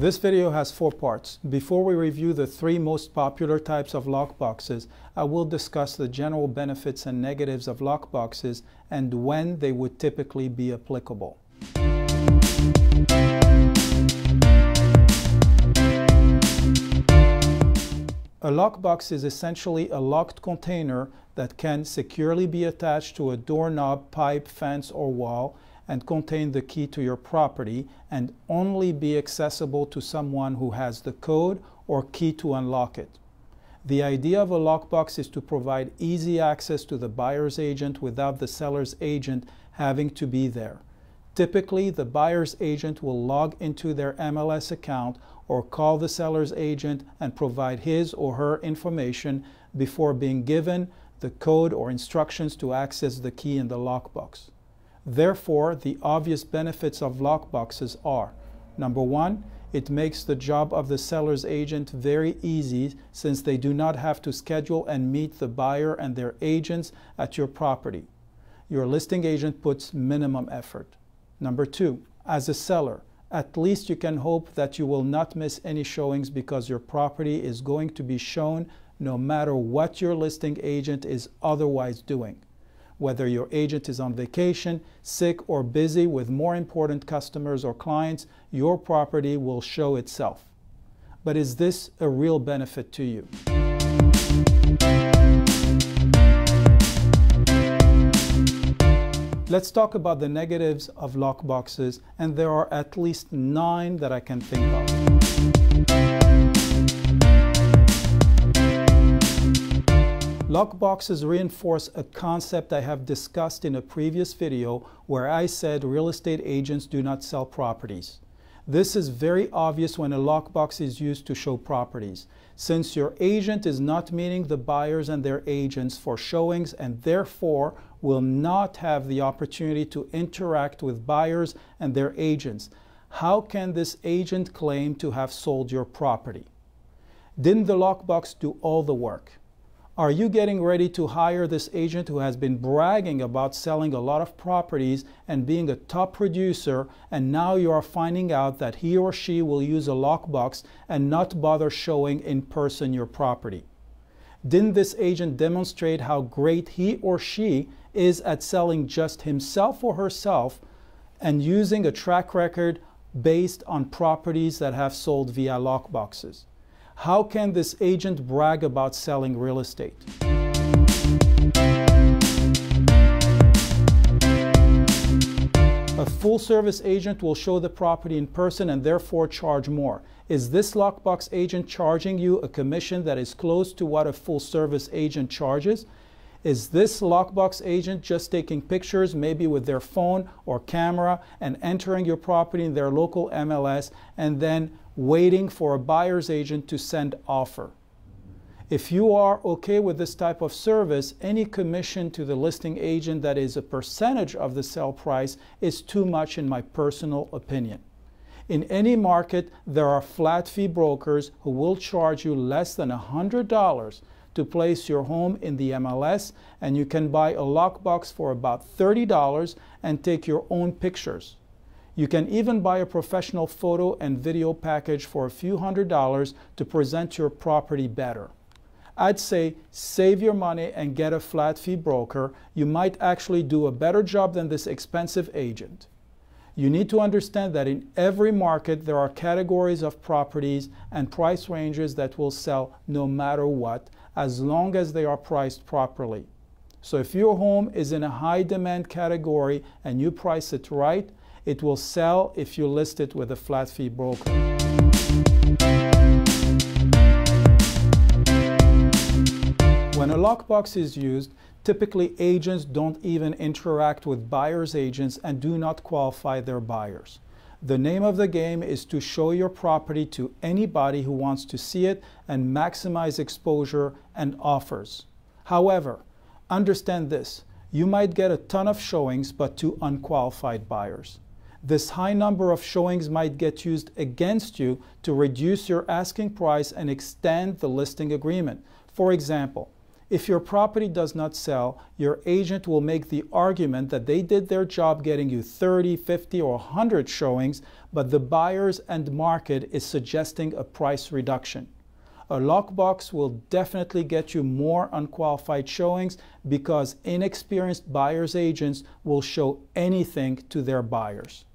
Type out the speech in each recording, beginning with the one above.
This video has 4 parts. Before we review the 3 most popular types of lockboxes, I will discuss the general benefits and negatives of lockboxes and when they would typically be applicable. A lockbox is essentially a locked container that can securely be attached to a doorknob, pipe, fence, or wall and contain the key to your property and only be accessible to someone who has the code or key to unlock it. The idea of a lockbox is to provide easy access to the buyer's agent without the seller's agent having to be there. Typically, the buyer's agent will log into their MLS account or call the seller's agent and provide his or her information before being given the code or instructions to access the key in the lockbox. Therefore, the obvious benefits of lockboxes are: number 1, it makes the job of the seller's agent very easy since they do not have to schedule and meet the buyer and their agents at your property. Your listing agent puts minimum effort. Number 2, as a seller, at least you can hope that you will not miss any showings because your property is going to be shown no matter what your listing agent is otherwise doing. Whether your agent is on vacation, sick, or busy with more important customers or clients, your property will show itself. But is this a real benefit to you? Let's talk about the negatives of lockboxes, and there are at least 9 that I can think of. Lockboxes reinforce a concept I have discussed in a previous video where I said real estate agents do not sell properties. This is very obvious when a lockbox is used to show properties, since your agent is not meeting the buyers and their agents for showings and therefore will not have the opportunity to interact with buyers and their agents. How can this agent claim to have sold your property? Didn't the lockbox do all the work? Are you getting ready to hire this agent who has been bragging about selling a lot of properties and being a top producer, and now you are finding out that he or she will use a lockbox and not bother showing in person your property? Didn't this agent demonstrate how great he or she is at selling just himself or herself and using a track record based on properties that have sold via lockboxes? How can this agent brag about selling real estate? A full-service agent will show the property in person and therefore charge more. Is this lockbox agent charging you a commission that is close to what a full-service agent charges? Is this lockbox agent just taking pictures, maybe with their phone or camera, and entering your property in their local MLS and then waiting for a buyer's agent to send offer? If you are okay with this type of service, any commission to the listing agent that is a percentage of the sale price is too much in my personal opinion. In any market, there are flat fee brokers who will charge you less than $100 to place your home in the MLS, and you can buy a lockbox for about $30 and take your own pictures. You can even buy a professional photo and video package for a few $100s to present your property better. I'd say save your money and get a flat fee broker. You might actually do a better job than this expensive agent. You need to understand that in every market there are categories of properties and price ranges that will sell no matter what, as long as they are priced properly. So if your home is in a high demand category and you price it right, it will sell if you list it with a flat fee broker. When a lockbox is used, typically agents don't even interact with buyers' agents and do not qualify their buyers. The name of the game is to show your property to anybody who wants to see it and maximize exposure and offers. However, understand this: you might get a ton of showings but to unqualified buyers. This high number of showings might get used against you to reduce your asking price and extend the listing agreement. For example, If your property does not sell, your agent will make the argument that they did their job getting you 30, 50, or 100 showings, but the buyers and market is suggesting a price reduction. A lockbox will definitely get you more unqualified showings because inexperienced buyer's agents will show anything to their buyers.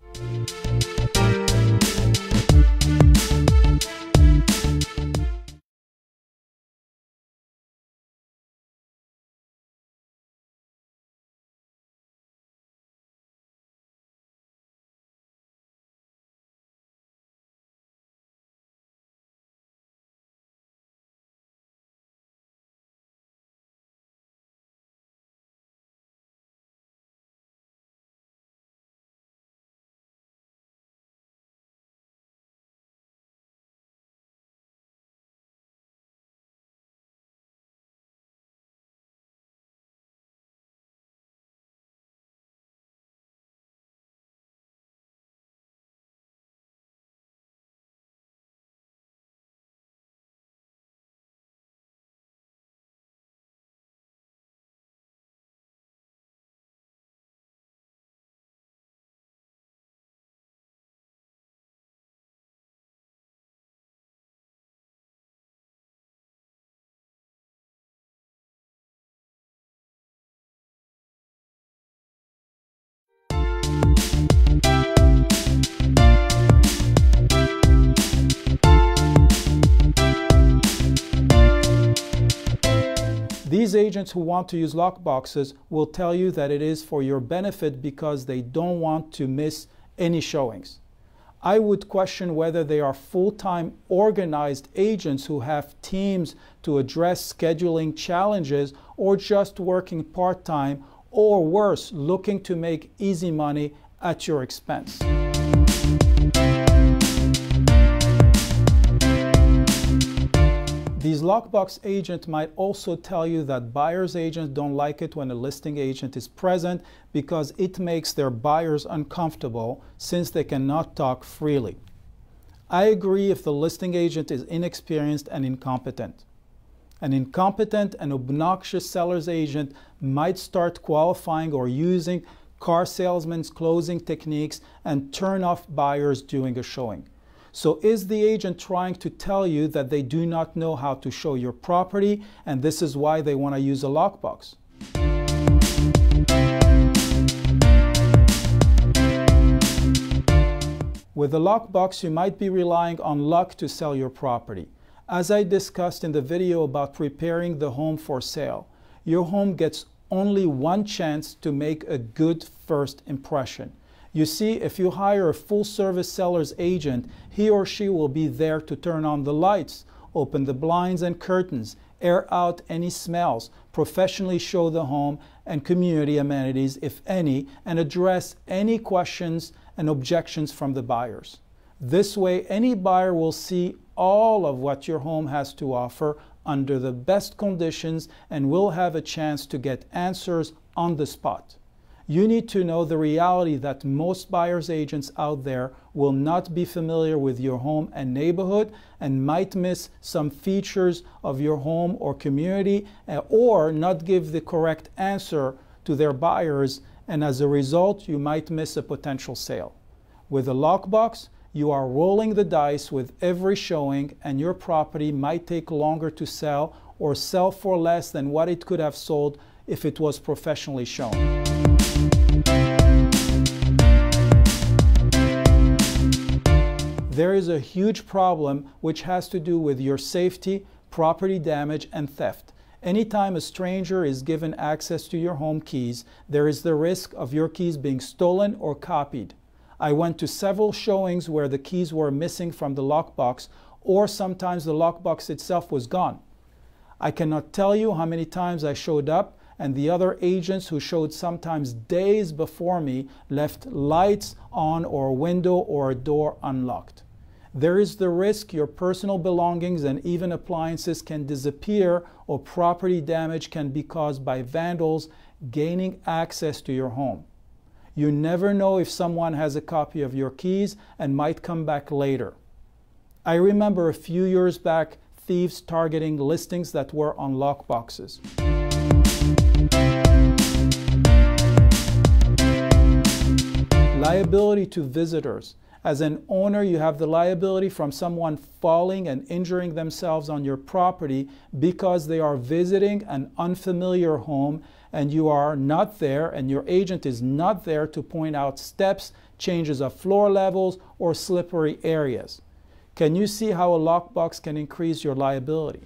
These agents who want to use lockboxes will tell you that it is for your benefit because they don't want to miss any showings. I would question whether they are full-time organized agents who have teams to address scheduling challenges or just working part-time or worse, looking to make easy money at your expense. These lockbox agents might also tell you that buyer's agents don't like it when a listing agent is present because it makes their buyers uncomfortable since they cannot talk freely. I agree if the listing agent is inexperienced and incompetent. An incompetent and obnoxious seller's agent might start qualifying or using car salesman's closing techniques and turn off buyers during a showing. So is the agent trying to tell you that they do not know how to show your property and this is why they want to use a lockbox? With a lockbox, you might be relying on luck to sell your property. As I discussed in the video about preparing the home for sale, your home gets only one chance to make a good first impression. You see, if you hire a full-service seller's agent, he or she will be there to turn on the lights, open the blinds and curtains, air out any smells, professionally show the home and community amenities, if any, and address any questions and objections from the buyers. This way, any buyer will see all of what your home has to offer under the best conditions and will have a chance to get answers on the spot. You need to know the reality that most buyer's agents out there will not be familiar with your home and neighborhood and might miss some features of your home or community or not give the correct answer to their buyers, and as a result, you might miss a potential sale. With a lockbox, you are rolling the dice with every showing and your property might take longer to sell or sell for less than what it could have sold if it was professionally shown. There is a huge problem which has to do with your safety, property damage, and theft. Anytime a stranger is given access to your home keys, there is the risk of your keys being stolen or copied. I went to several showings where the keys were missing from the lockbox, or sometimes the lockbox itself was gone. I cannot tell you how many times I showed up and the other agents who showed sometimes days before me left lights on or a window or a door unlocked. There is the risk your personal belongings and even appliances can disappear or property damage can be caused by vandals gaining access to your home. You never know if someone has a copy of your keys and might come back later. I remember a few years back thieves targeting listings that were on lockboxes. Liability to visitors. As an owner, you have the liability from someone falling and injuring themselves on your property because they are visiting an unfamiliar home and you are not there, and your agent is not there to point out steps, changes of floor levels, or slippery areas. Can you see how a lockbox can increase your liability?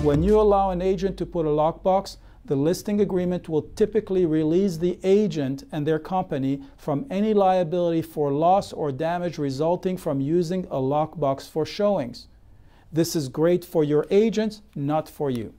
When you allow an agent to put a lockbox, the listing agreement will typically release the agent and their company from any liability for loss or damage resulting from using a lockbox for showings. This is great for your agents, not for you.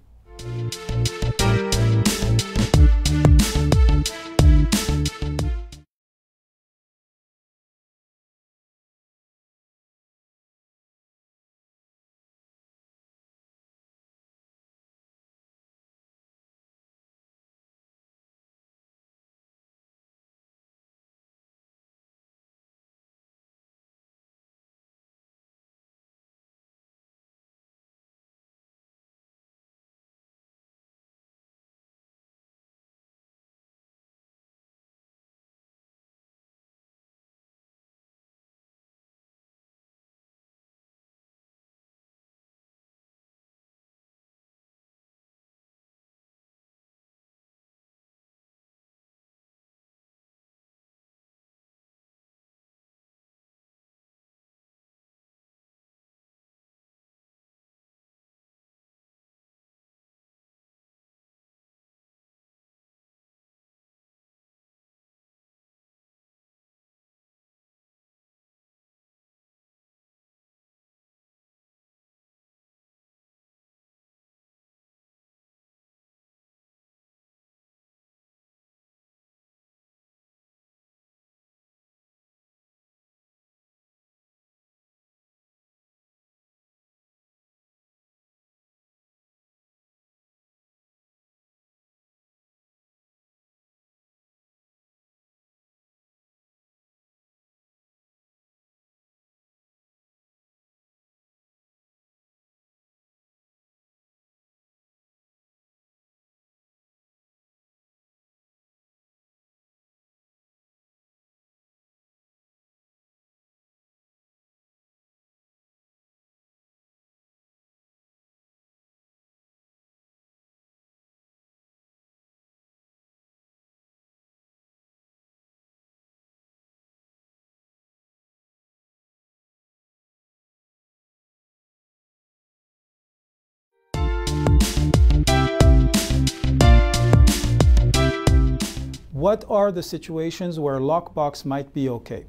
What are the situations where lockbox might be okay?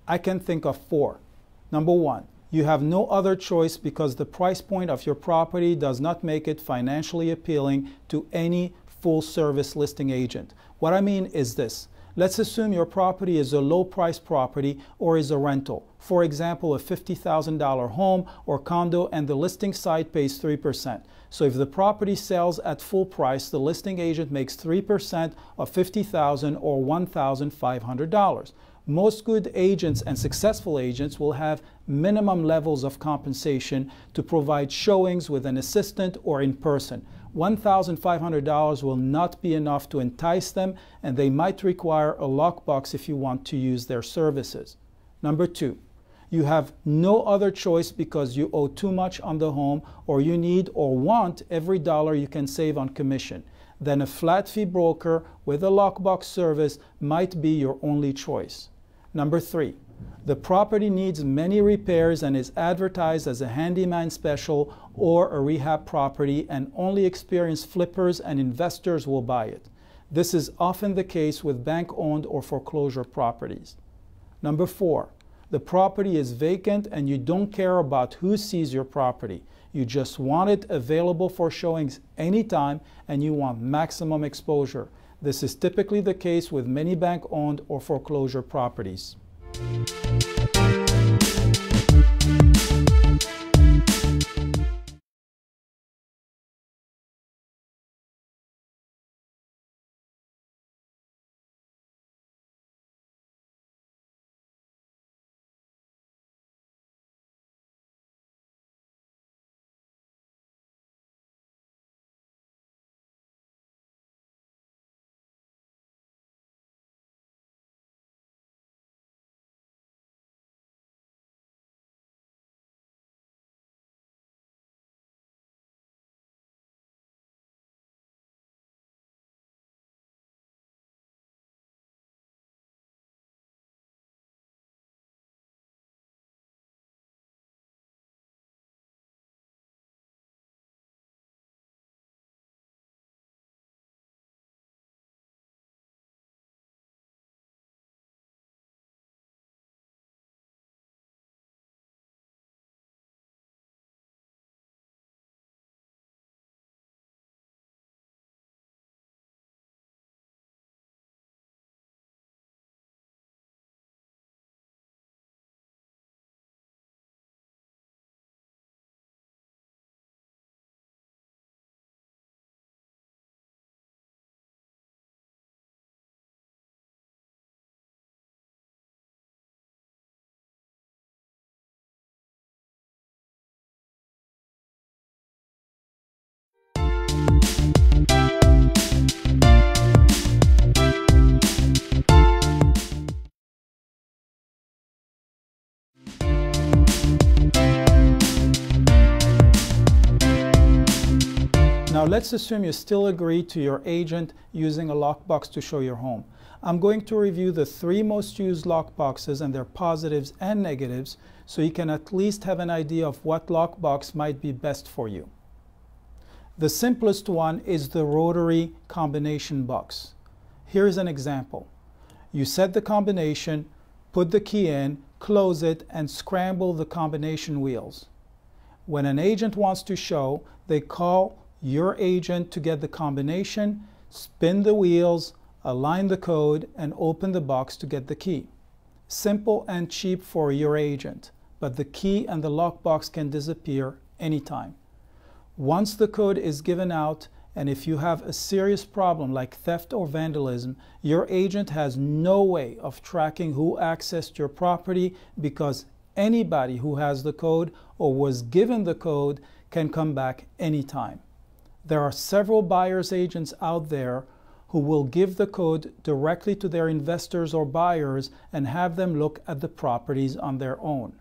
I can think of 4. Number 1, you have no other choice because the price point of your property does not make it financially appealing to any full-service listing agent. What I mean is this. Let's assume your property is a low-price property or is a rental. For example, a $50,000 home or condo, and the listing site pays 3%. So if the property sells at full price, the listing agent makes 3% of $50,000 or $1,500. Most good agents and successful agents will have minimum levels of compensation to provide showings with an assistant or in person. $1,500 will not be enough to entice them, and they might require a lockbox if you want to use their services. Number 2, you have no other choice because you owe too much on the home, or you need or want every dollar you can save on commission. Then a flat fee broker with a lockbox service might be your only choice. Number 3, the property needs many repairs and is advertised as a handyman special or a rehab property, and only experienced flippers and investors will buy it. This is often the case with bank-owned or foreclosure properties. Number 4, the property is vacant and you don't care about who sees your property. You just want it available for showings anytime and you want maximum exposure. This is typically the case with many bank-owned or foreclosure properties. Now let's assume you still agree to your agent using a lockbox to show your home. I'm going to review the 3 most used lockboxes and their positives and negatives so you can at least have an idea of what lockbox might be best for you. The simplest one is the Rotary Combination Box. Here's an example. You set the combination, put the key in, close it, and scramble the combination wheels. When an agent wants to show, they call your agent to get the combination, spin the wheels, align the code, and open the box to get the key. Simple and cheap for your agent, but the key and the lockbox can disappear anytime. Once the code is given out, and if you have a serious problem like theft or vandalism, your agent has no way of tracking who accessed your property because anybody who has the code or was given the code can come back anytime. There are several buyer's agents out there who will give the code directly to their investors or buyers and have them look at the properties on their own.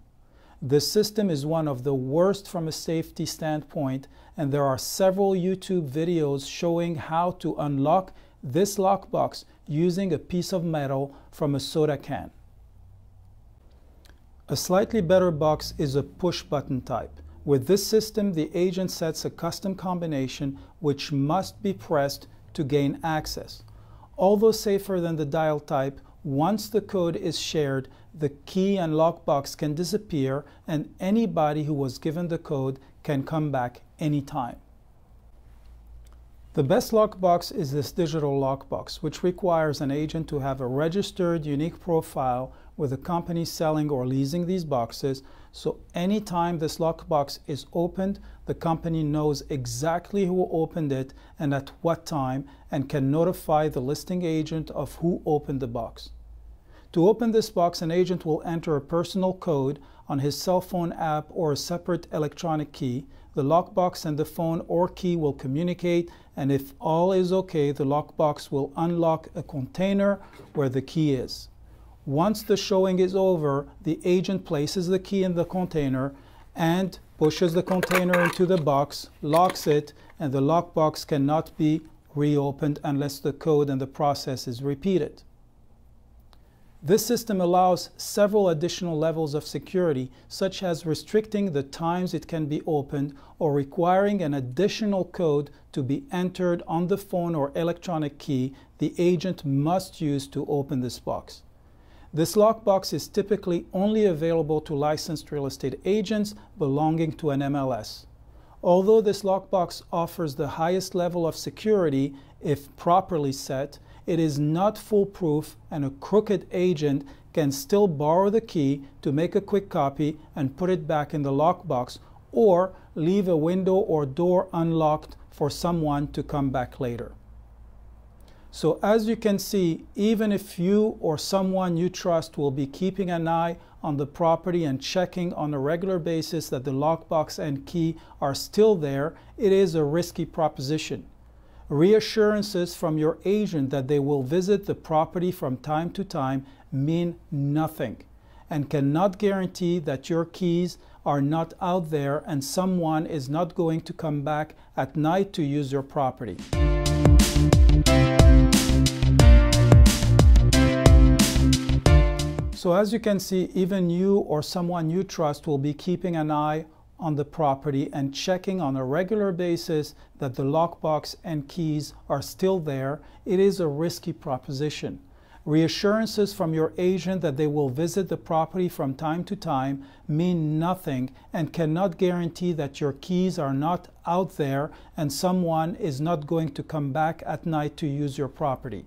This system is one of the worst from a safety standpoint, and there are several YouTube videos showing how to unlock this lockbox using a piece of metal from a soda can. A slightly better box is a push button type. With this system, the agent sets a custom combination which must be pressed to gain access. Although safer than the dial type, once the code is shared, the key and lockbox can disappear and anybody who was given the code can come back anytime. The best lockbox is this digital lockbox, which requires an agent to have a registered unique profile with a company selling or leasing these boxes, so anytime this lockbox is opened, the company knows exactly who opened it and at what time and can notify the listing agent of who opened the box. To open this box, an agent will enter a personal code on his cell phone app or a separate electronic key. The lockbox and the phone or key will communicate, and if all is okay, the lockbox will unlock a container where the key is. Once the showing is over, the agent places the key in the container and pushes the container into the box, locks it, and the lockbox cannot be reopened unless the code and the process is repeated. This system allows several additional levels of security, such as restricting the times it can be opened or requiring an additional code to be entered on the phone or electronic key the agent must use to open this box. This lockbox is typically only available to licensed real estate agents belonging to an MLS. Although this lockbox offers the highest level of security if properly set, it is not foolproof, and a crooked agent can still borrow the key to make a quick copy and put it back in the lockbox, or leave a window or door unlocked for someone to come back later. So as you can see, even if you or someone you trust will be keeping an eye on the property and checking on a regular basis that the lockbox and key are still there, it is a risky proposition. Reassurances from your agent that they will visit the property from time to time mean nothing and cannot guarantee that your keys are not out there and someone is not going to come back at night to use your property. So as you can see, even you or someone you trust will be keeping an eye on the property and checking on a regular basis that the lockbox and keys are still there. It is a risky proposition. Reassurances from your agent that they will visit the property from time to time mean nothing and cannot guarantee that your keys are not out there and someone is not going to come back at night to use your property.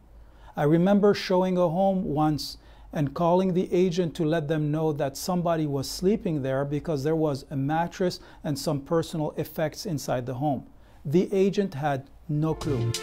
I remember showing a home once and calling the agent to let them know that somebody was sleeping there because there was a mattress and some personal effects inside the home. The agent had no clue.